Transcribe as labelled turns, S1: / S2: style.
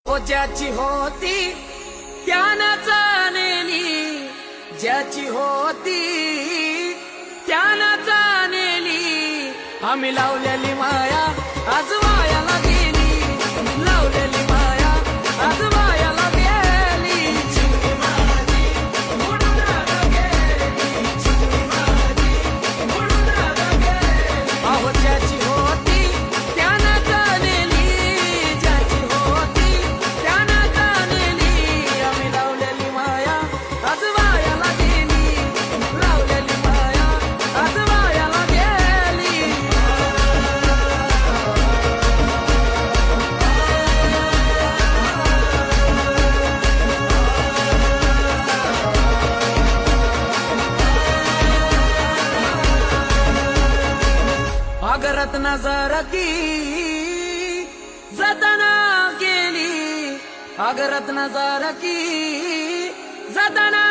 S1: ओ ज्याची होती त्यानं जाणली, ज्याची होती त्यानं जाणली, आम्ही लावलेली माया आज वायाला गेली, लावलेली माया आज वायाला गेली. अहो ज्याची होती त्यानं जाणली, ज्याची होती त्यानं जाणली, आम्ही लावलेली माया आज वायाला गेली, लावलेली माया आज वायाला गेली. अगरत नजर की जतना केली, अगरत नजर की जतना